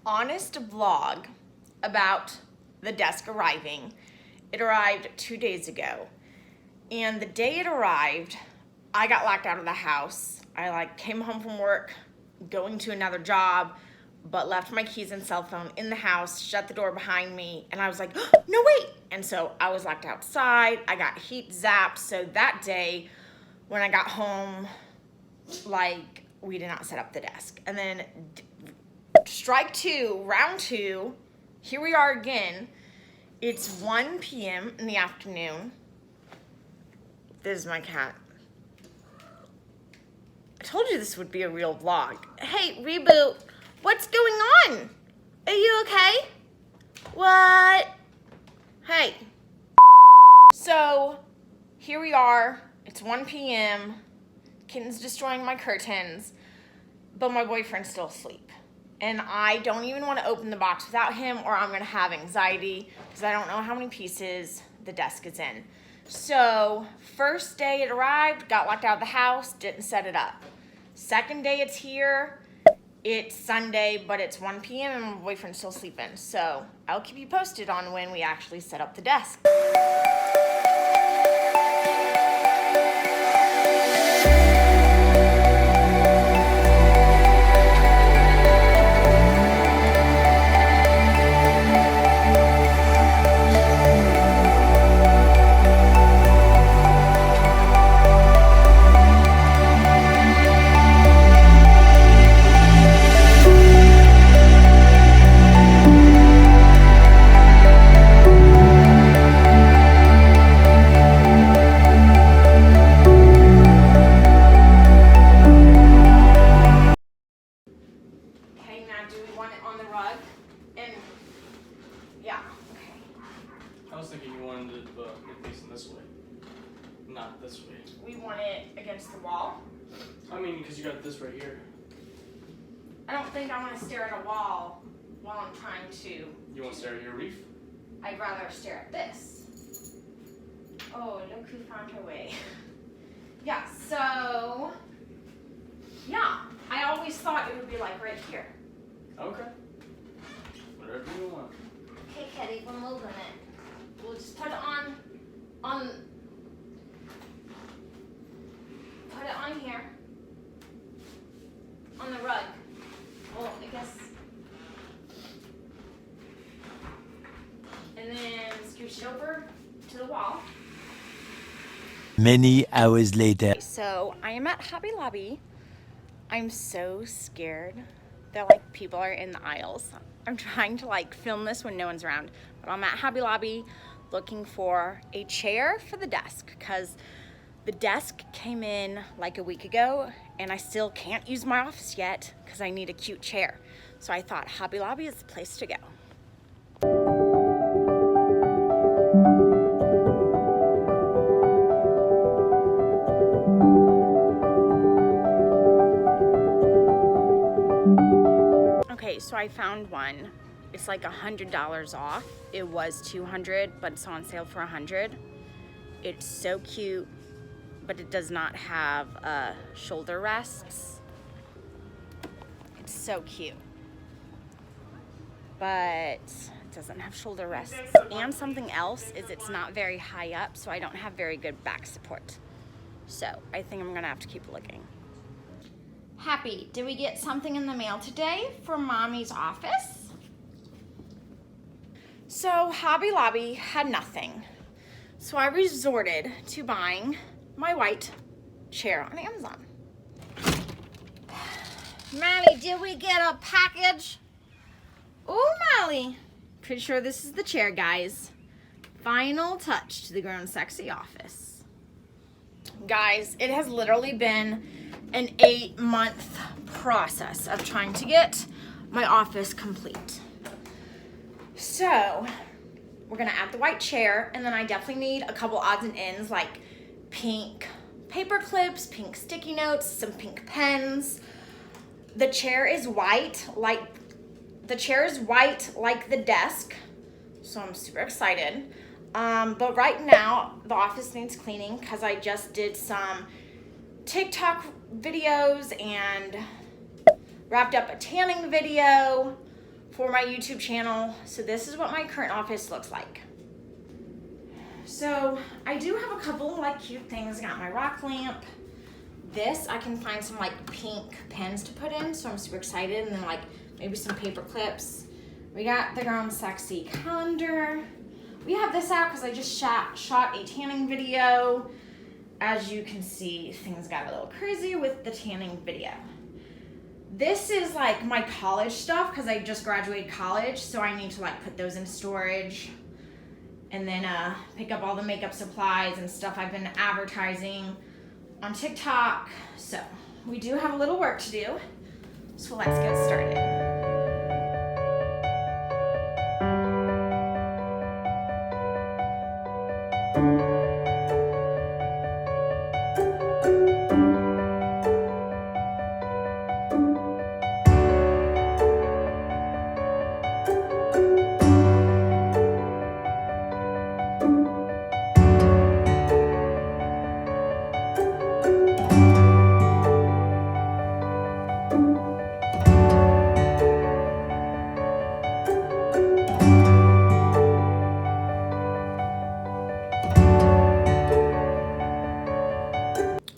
honest vlog about the desk arriving. It arrived 2 days ago, and the day it arrived, I got locked out of the house. I came home from work, going to another job, but left my keys and cell phone in the house, shut the door behind me, and I was like, oh, no, wait. And so I was locked outside. I got heat zapped. So that day when I got home, we did not set up the desk. And then strike two, round two, here we are again. It's 1 p.m. in the afternoon. This is my cat. I told you this would be a real vlog. Hey, Reboot, what's going on? Are you okay? What? Hey. So, here we are. It's 1 p.m. Kitten's destroying my curtains, but my boyfriend's still asleep. And I don't even want to open the box without him, or I'm going to have anxiety because I don't know how many pieces the desk is in. So, first day it arrived, got locked out of the house, didn't set it up. Second day it's here, it's Sunday, but it's 1 p.m. and my boyfriend's still sleeping. So, I'll keep you posted on when we actually set up the desk. I was thinking you wanted it facing this way, not this way. We want it against the wall. I mean, because you got this right here. I don't think I want to stare at a wall while I'm trying to... You want to stare at your reef? I'd rather stare at this. Oh, look who found her way. Yeah, so... Yeah, I always thought it would be like right here. Okay. Whatever you want. Okay, Kitty, we're moving it. We'll just put it on here, on the rug. Well, I guess. And then scooch it over to the wall. Many hours later. So I am at Hobby Lobby. I'm so scared that people are in the aisles. I'm trying to film this when no one's around, but I'm at Hobby Lobby looking for a chair for the desk because the desk came in a week ago and I still can't use my office yet because I need a cute chair. So I thought Hobby Lobby is the place to go. Okay, so I found one. It's $100 off. It was $200, but it's on sale for $100. It's so cute, but it does not have shoulder rests. It's so cute, but it doesn't have shoulder rests. And something else is it's not very high up, so I don't have very good back support. So I think I'm gonna have to keep looking. Happy, did we get something in the mail today from Mommy's office? So Hobby Lobby had nothing. So I resorted to buying my white chair on Amazon. Molly, did we get a package? Oh, Molly. Pretty sure this is the chair, guys. Final touch to the Grown Sexy office. Guys, it has literally been an 8-month process of trying to get my office complete. So, we're gonna add the white chair, and then I definitely need a couple odds and ends like pink paper clips, pink sticky notes, some pink pens. The chair is white like the desk, so I'm super excited. But right now, the office needs cleaning because I just did some TikTok videos and wrapped up a tanning video for my YouTube channel. So this is what my current office looks like. So I do have a couple like cute things. I got my rock lamp. This, I can find some like pink pens to put in, so I'm super excited. And then like maybe some paper clips. We got the Grown Sexy calendar. We have this out because I just shot a tanning video. As you can see, things got a little crazy with the tanning video. This is like my college stuff because I just graduated college, so I need to like put those in storage. And then pick up all the makeup supplies and stuff I've been advertising on TikTok. So we do have a little work to do. So let's get started.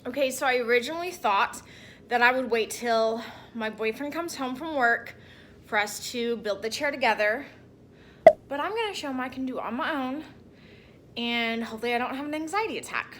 Okay, so I originally thought that I would wait till my boyfriend comes home from work for us to build the chair together, but I'm gonna show him I can do it on my own, and hopefully I don't have an anxiety attack.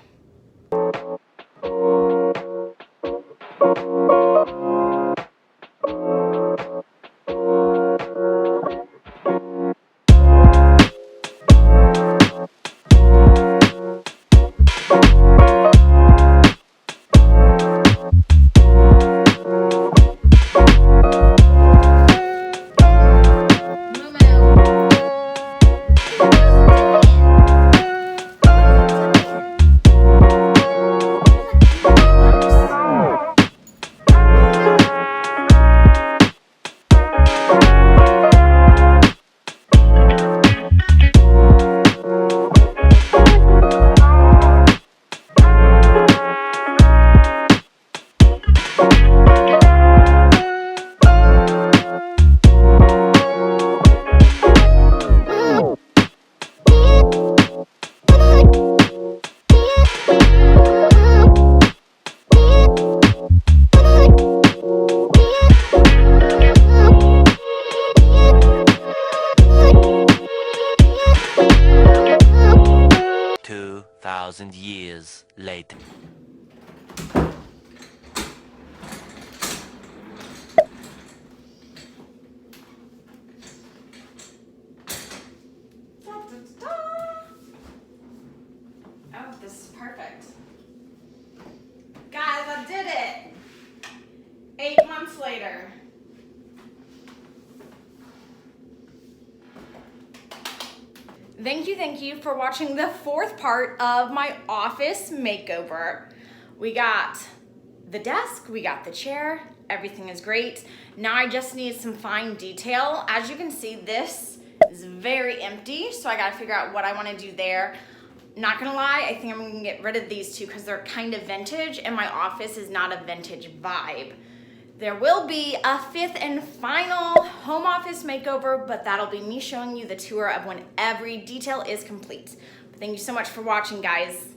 Years later. Oh, this is perfect. Guys, I did it! 8 months later. Thank you for watching the 4th part of my office makeover. We got the desk, we got the chair, everything is great. Now I just need some fine detail. As you can see, this is very empty, so I gotta figure out what I wanna do there. Not gonna lie, I think I'm gonna get rid of these two because they're kind of vintage and my office is not a vintage vibe. There will be a 5th and final home office makeover, but that'll be me showing you the tour of when every detail is complete. But thank you so much for watching, guys.